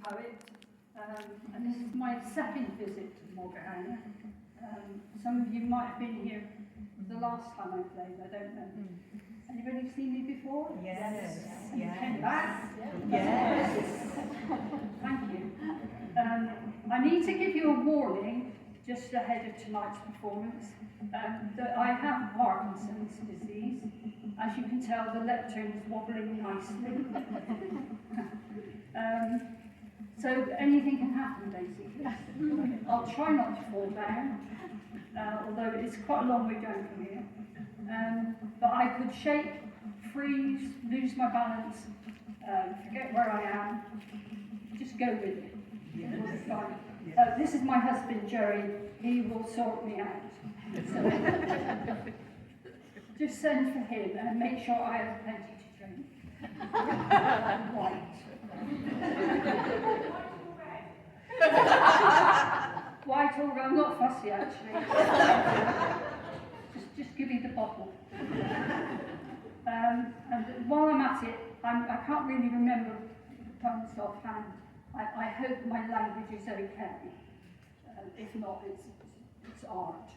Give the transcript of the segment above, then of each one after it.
poet, and this is my second visit to Moggerhanger. Some of you might have been here the last time I played, I don't know. Anybody seen me before? Yes. You came back? Yes. Thank you. I need to give you a warning just ahead of tonight's performance that I have Parkinson's disease. As you can tell, the lectern is wobbling nicely. So anything can happen, basically. I'll try not to fall down, although it's quite a long way down from here. But I could shake, freeze, lose my balance, forget where I am, just go with it. This is my husband, Jerry. He will sort me out. So, just send for him and make sure I have plenty to drink. White. White or red, I'm not fussy actually. Just give me the bottle. And while I'm at it, I can't really remember the poems offhand. I hope my language is okay. If not, it's art.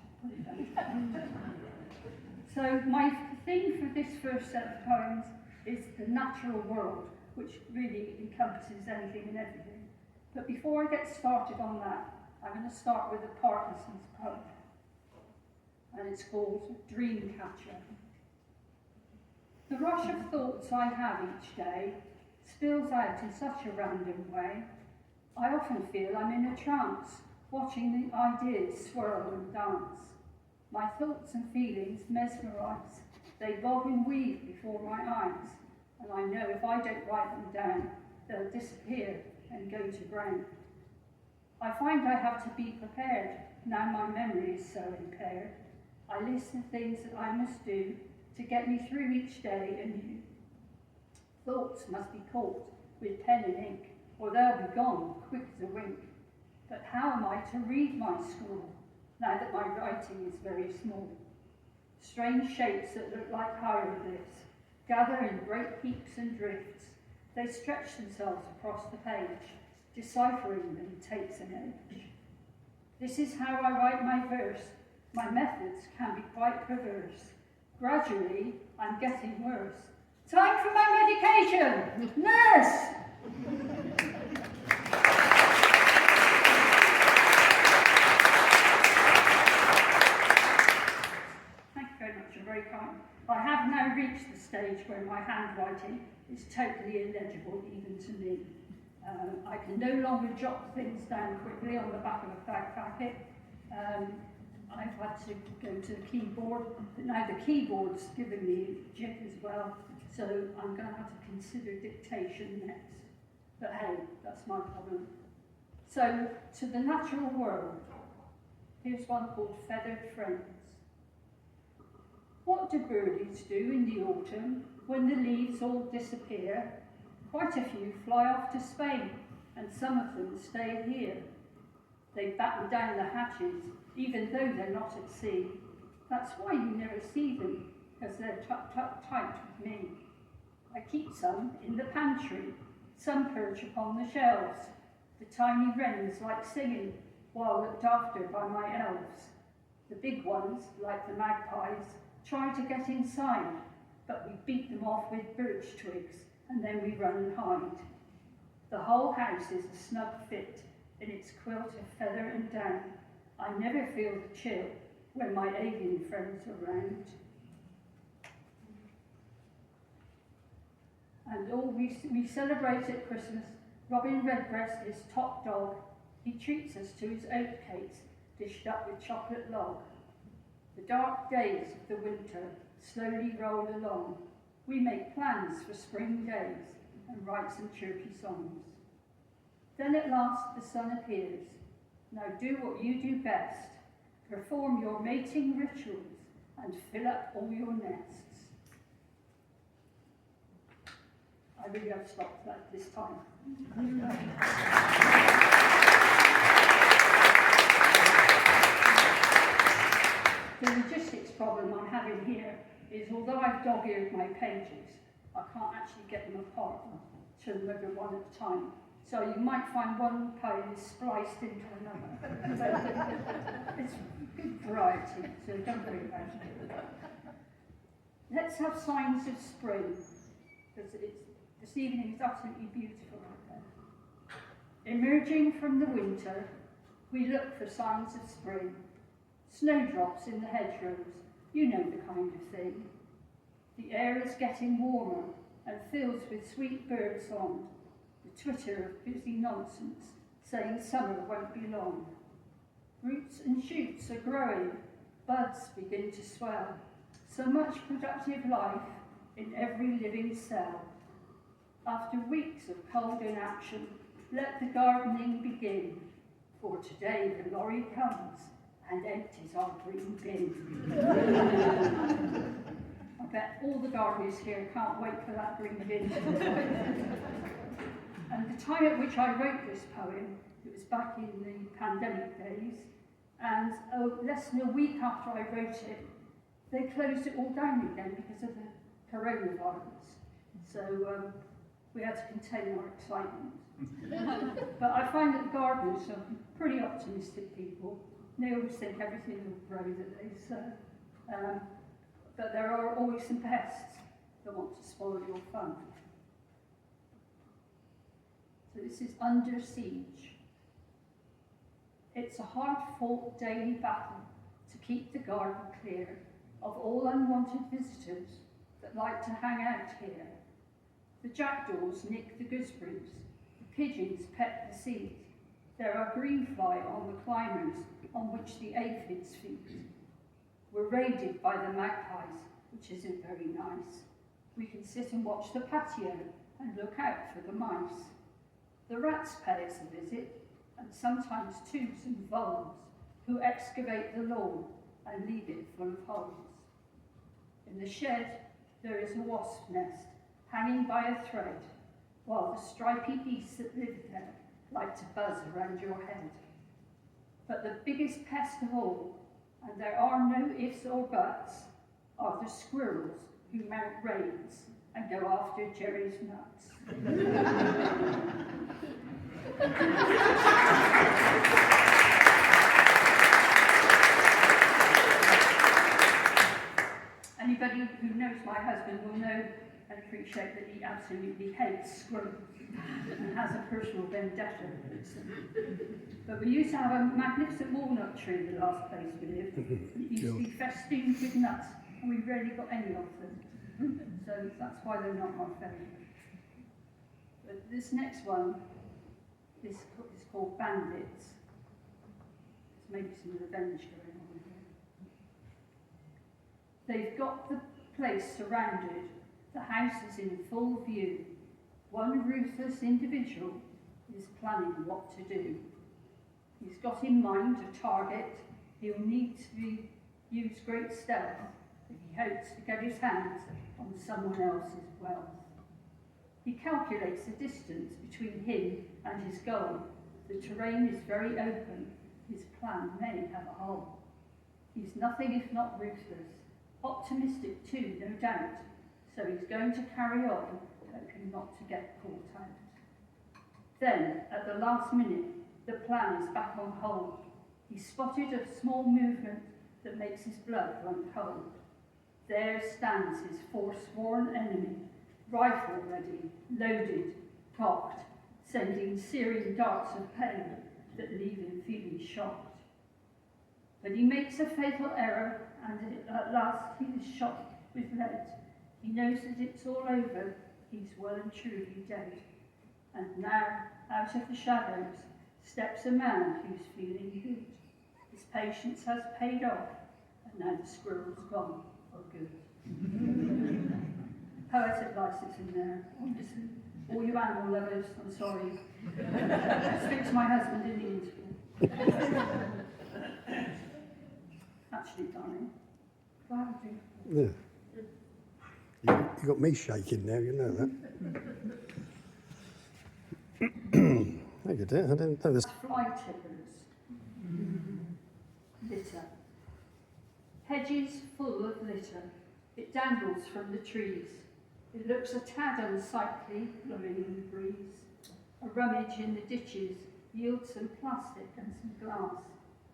So my theme for this first set of poems is the natural world, which really encompasses anything and everything. But before I get started on that, I'm going to start with a Parkinson's poem. And it's called Dreamcatcher. The rush of thoughts I have each day spills out in such a random way. I often feel I'm in a trance, watching the ideas swirl and dance. My thoughts and feelings mesmerise. They bob and weave before my eyes, and I know if I don't write them down, they'll disappear and go to ground. I find I have to be prepared, now my memory is so impaired. I list the things that I must do to get me through each day anew. Thoughts must be caught with pen and ink, or they'll be gone quick as a wink. But how am I to read my scrawl, now that my writing is very small? Strange shapes that look like hieroglyphs gather in great heaps and drifts. They stretch themselves across the page. Deciphering them takes an age. This is how I write my verse. My methods can be quite perverse. Gradually, I'm getting worse. Time for my medication! Nurse! Thank you very much, you're very kind. I have now reached the stage where my handwriting is totally illegible even to me. I can no longer jot things down quickly on the back of a fag packet. I've had to go to the keyboard, but now the keyboard's given me jip as well, so I'm going to have to consider dictation next. But hey, that's my problem. So, to the natural world, here's one called Feathered Friends. What do birdies do in the autumn when the leaves all disappear? Quite a few fly off to Spain, and some of them stay here. They batten down the hatches, even though they're not at sea. That's why you never see them, because they're tucked up tight with me. I keep some in the pantry, some perch upon the shelves. The tiny wrens like singing, while looked after by my elves. The big ones, like the magpies, try to get inside, but we beat them off with birch twigs, and then we run and hide. The whole house is a snug fit in its quilt of feather and down. I never feel the chill when my alien friends are round. And all we celebrate at Christmas. Robin Redbreast is top dog. He treats us to his oatcakes, dished up with chocolate log. The dark days of the winter slowly roll along. We make plans for spring days and write some chirpy songs. Then at last the sun appears. Now do what you do best. Perform your mating rituals and fill up all your nests. I really have stopped that this time. The logistics problem I'm having here is, although I've dog-eared my pages, I can't actually get them apart to remember one at a time. So you might find one poem is spliced into another. It's good variety, so don't worry about it. Let's have signs of spring, because this evening is absolutely beautiful out there. Emerging from the winter, we look for signs of spring. Snowdrops in the hedgerows, you know the kind of thing. The air is getting warmer and fills with sweet bird song, the twitter of busy nonsense saying summer won't be long. Roots and shoots are growing, buds begin to swell, so much productive life in every living cell. After weeks of cold inaction, let the gardening begin, for today the lorry comes and empties our green bin. I bet all the gardeners here can't wait for that green bin. And the time at which I wrote this poem, it was back in the pandemic days, and less than a week after I wrote it, they closed it all down again because of the coronavirus. So we had to contain our excitement. But I find that gardeners are pretty optimistic people. They always think everything will grow that they sow. But there are always some pests that want to spoil your fun. So this is Under Siege. It's a hard-fought daily battle to keep the garden clear of all unwanted visitors that like to hang out here. The jackdaws nick the gooseberries, the pigeons peck the seed. There are greenfly on the climbers on which the aphids feed. We're raided by the magpies, which isn't very nice. We can sit and watch the patio and look out for the mice. The rats pay us a visit, and sometimes tubes and voles, who excavate the lawn and leave it full of holes. In the shed, there is a wasp nest, hanging by a thread, while the stripy beasts that live there like to buzz around your head. But the biggest pest of all, and there are no ifs or buts, are the squirrels who mount raids and go after Jerry's nuts. Anybody who knows my husband will know and appreciate that he absolutely hates squirrels and has a personal vendetta against them. But we used to have a magnificent walnut tree in the last place we lived. It used to be festooned with nuts, and we rarely got any of them. So that's why they're not my favourite. But this next one is called Bandits. There's maybe some revenge going on here. They've got the place surrounded, the house is in full view. One ruthless individual is planning what to do. He's got in mind a target. He'll need to use great stealth if he hopes to get his hands on someone else's wealth. He calculates the distance between him and his goal. The terrain is very open. His plan may have a hole. He's nothing if not ruthless. Optimistic too, no doubt. So he's going to carry on, hoping not to get caught out. Then, at the last minute, the plan is back on hold. He spotted a small movement that makes his blood run cold. There stands his forsworn enemy, rifle ready, loaded, cocked, sending searing darts of pain that leave him feeling shocked. But he makes a fatal error, and at last he is shot with lead. He knows that it's all over, he's well and truly dead. And now, out of the shadows, steps a man who's feeling good. His patience has paid off, and now the squirrel's gone for good. Poetic license in there, obviously. All you animal lovers, I'm sorry. Speak to my husband in the interview. Actually, darling, do I have a drink? Yeah. You got me shaking now, you know that. Thank you, dear. I didn't know this. Fly tippers. Litter. Hedges full of litter. It dangles from the trees. It looks a tad unsightly, blowing in the breeze. A rummage in the ditches yields some plastic and some glass.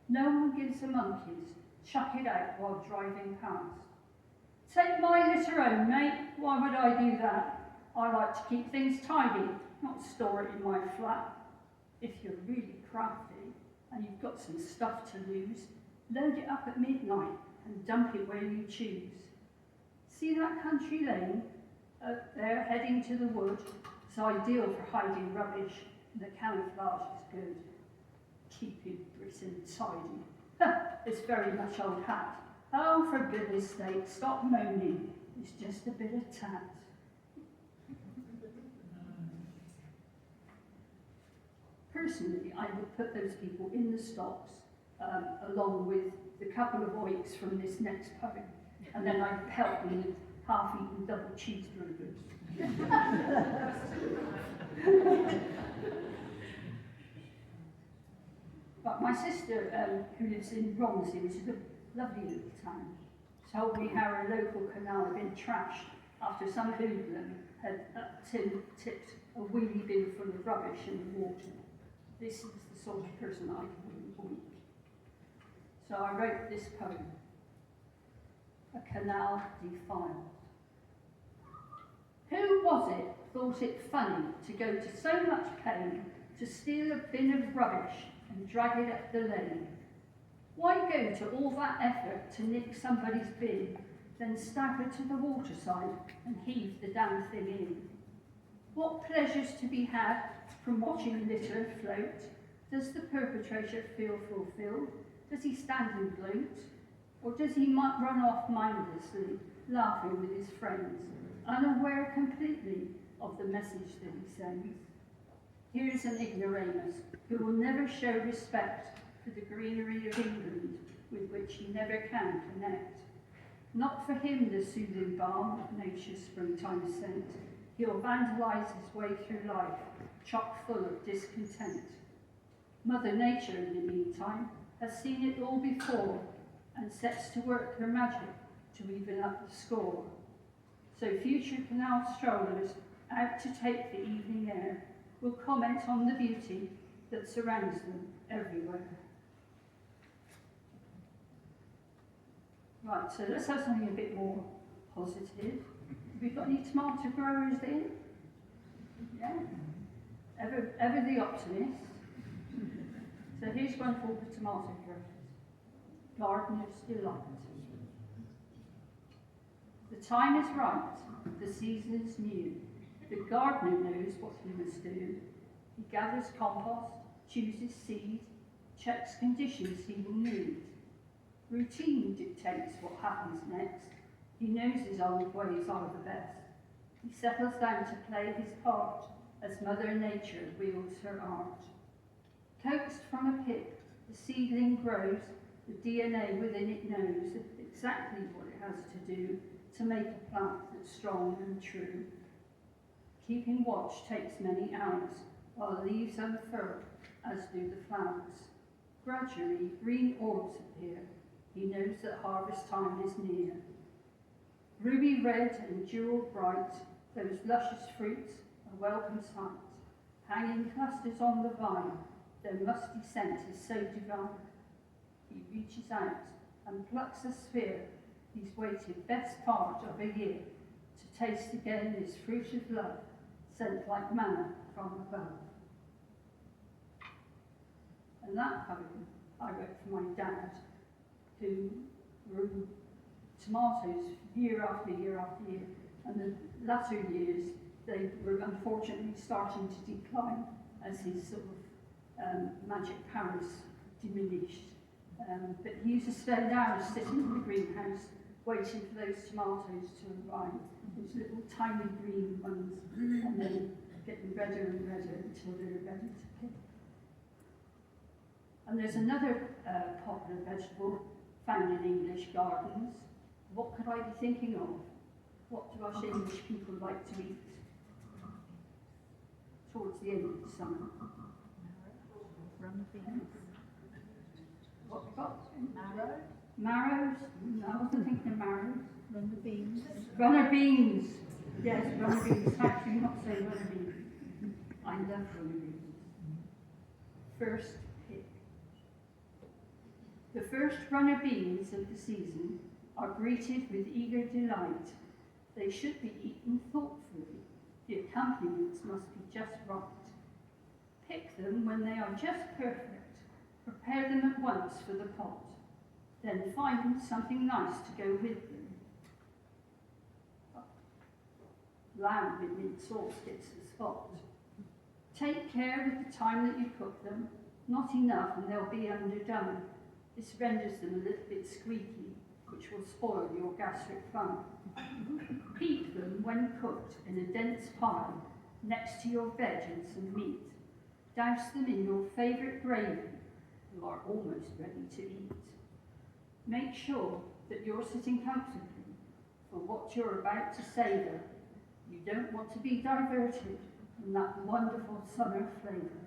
No one gives the monkeys, chuck it out while driving past. Take my litter home, mate. Why would I do that? I like to keep things tidy, not store it in my flat. If you're really crafty and you've got some stuff to lose, load it up at midnight and dump it where you choose. See that country lane up there heading to the wood? It's ideal for hiding rubbish, and the camouflage is good. Keeping Britain tidy. It's very much old hat. Oh, for goodness sake, stop moaning. It's just a bit of tat. Personally, I would put those people in the stocks along with the couple of oiks from this next poem, and then I'd pelt them with half-eaten double cheeseburgers. But my sister, who lives in Romsey, which is a lovely little town, told me how her local canal had been trashed after some hoodlum had tipped a wheelie bin full of rubbish in the water. This is the sort of person I call weak. So I wrote this poem, A Canal Defiled. Who was it thought it funny to go to so much pain to steal a bin of rubbish and drag it up the lane? Why go to all that effort to nick somebody's bin, then stagger to the waterside and heave the damn thing in? What pleasures to be had from watching litter float? Does the perpetrator feel fulfilled? Does he stand and gloat? Or does he run off mindlessly, laughing with his friends, unaware completely of the message that he sends? Here's an ignoramus who will never show respect for the greenery of England with which he never can connect. Not for him the soothing balm of nature's springtime scent. He'll vandalise his way through life, chock full of discontent. Mother Nature, in the meantime, has seen it all before and sets to work her magic to even up the score. So future canal strollers out to take the evening air will comment on the beauty that surrounds them everywhere. Right, so let's have something a bit more positive. Have we got any tomato growers in? Yeah? Ever the optimist. So here's one for the tomato growers. Gardener's Delight. The time is right, the season's new. The gardener knows what he must do. He gathers compost, chooses seed, checks conditions he will need. Routine dictates what happens next. He knows his old ways are the best. He settles down to play his part as Mother Nature wields her art. Coaxed from a pip, the seedling grows, the DNA within it knows exactly what it has to do to make a plant that's strong and true. Keeping watch takes many hours, while leaves unfurl, as do the flowers. Gradually, green orbs appear. He knows that harvest time is near. Ruby red and jewel bright, those luscious fruits, a welcome sight. Hanging clusters on the vine, their musty scent is so divine. He reaches out and plucks a sphere he's waited best part of a year to taste again this fruit of love, sent like manna from above. And that poem I wrote for my dad, who grew tomatoes year after year after year. And the latter years, they were unfortunately starting to decline as his sort of magic powers diminished. But he used to spend hours sitting in the greenhouse waiting for those tomatoes to arrive, those little tiny green ones, and then getting redder and redder until they were ready to pick. And there's another popular vegetable found in English gardens. What could I be thinking of? What do us English people like to eat towards the end of the summer? Run beans. What we got? Marrow. Marrows? No, I wasn't thinking of marrows. Run the beans. Runner beans. Yes, runner beans. Actually, not say runner beans. I love runner beans. First pick. The first runner beans of the season are greeted with eager delight. They should be eaten thoughtfully. The accompaniments must be just right. Pick them when they are just perfect. Prepare them at once for the pot. Then find something nice to go with them. Lamb with mint sauce hits the spot. Take care with the time that you cook them. Not enough and they'll be underdone. This renders them a little bit squeaky, which will spoil your gastric fun. Heat them when cooked in a dense pile next to your veg and some meat. Douse them in your favourite gravy. You are almost ready to eat. Make sure that you're sitting comfortably for what you're about to savour. You don't want to be diverted from that wonderful summer flavour.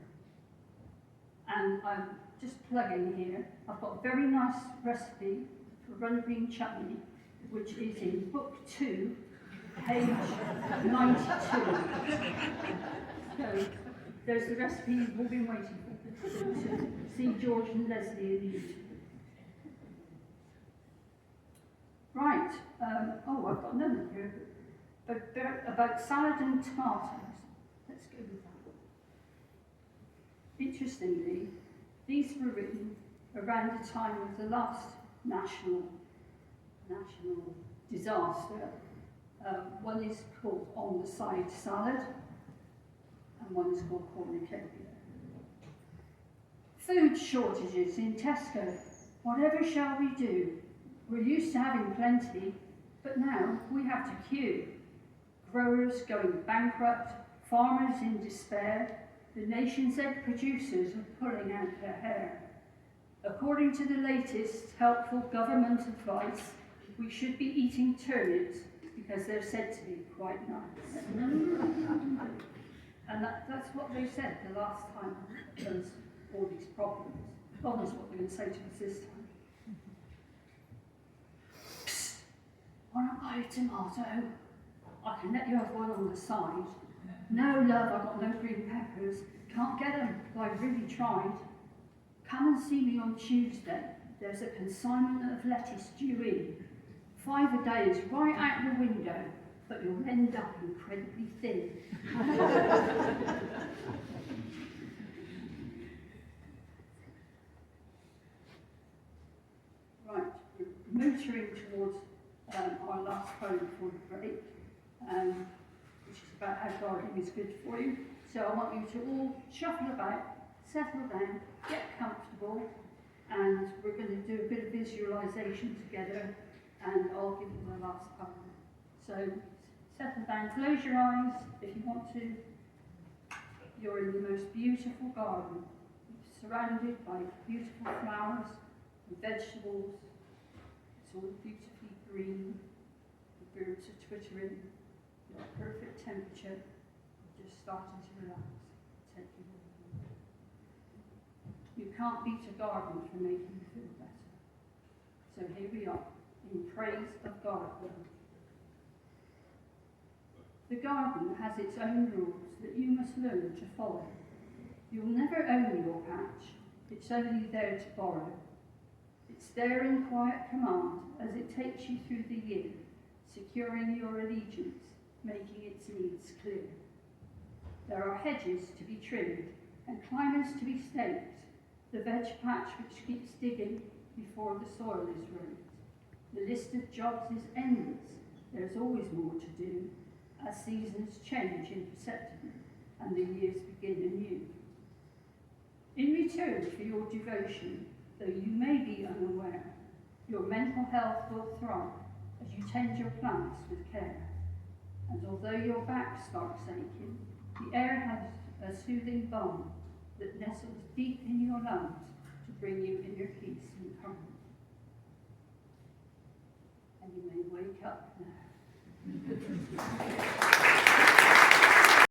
And I'm just plugging here, I've got a very nice recipe for runner bean chutney, which is in book 2, page 92. So there's the recipe you've all been waiting for, to see George and Leslie in YouTube. Right, oh, I've got another here, but about salad and tomatoes. Let's go with that. Interestingly, these were written around the time of the last national disaster. One is called On the Side Salad, and one is called cornucopia. Food shortages in Tesco. Whatever shall we do? We're used to having plenty, but now we have to queue. Growers going bankrupt, farmers in despair, the nation's egg producers are pulling out their hair. According to the latest helpful government advice, we should be eating turnips because they're said to be quite nice. And that's what they said the last time there was all these problems. God knows what they're going to say to us this time. Psst, want to buy a tomato? I can let you have one on the side. No, love, I've got no green peppers. Can't get them, but I've really tried. Come and see me on Tuesday. There's a consignment of lettuce due in. 5 a day is right out the window, but you'll end up incredibly thin. Right, we're motoring towards our last poem before the break, which is about how gardening is good for you. So I want you to all shuffle about, settle down, get comfortable, and we're going to do a bit of visualization together, and I'll give you the last poem. So settle down, close your eyes if you want to. You're in the most beautiful garden, surrounded by beautiful flowers and vegetables. It's all beautifully green, the birds are twittering, you're at perfect temperature, you're just starting to relax. Take your time. You can't beat a garden for making you feel better. So here we are, in praise of gardening. The garden has its own rules that you must learn to follow. You'll never own your patch, it's only there to borrow. It's there in quiet command as it takes you through the year, securing your allegiance, making its needs clear. There are hedges to be trimmed and climbers to be staked, the veg patch which keeps digging before the soil is raked. The list of jobs is endless, there's always more to do, as seasons change imperceptibly and the years begin anew. In return for your devotion, though you may be unaware, your mental health will thrive as you tend your plants with care. And although your back starts aching, the air has a soothing balm that nestles deep in your lungs to bring you inner peace and calm. And you may wake up now.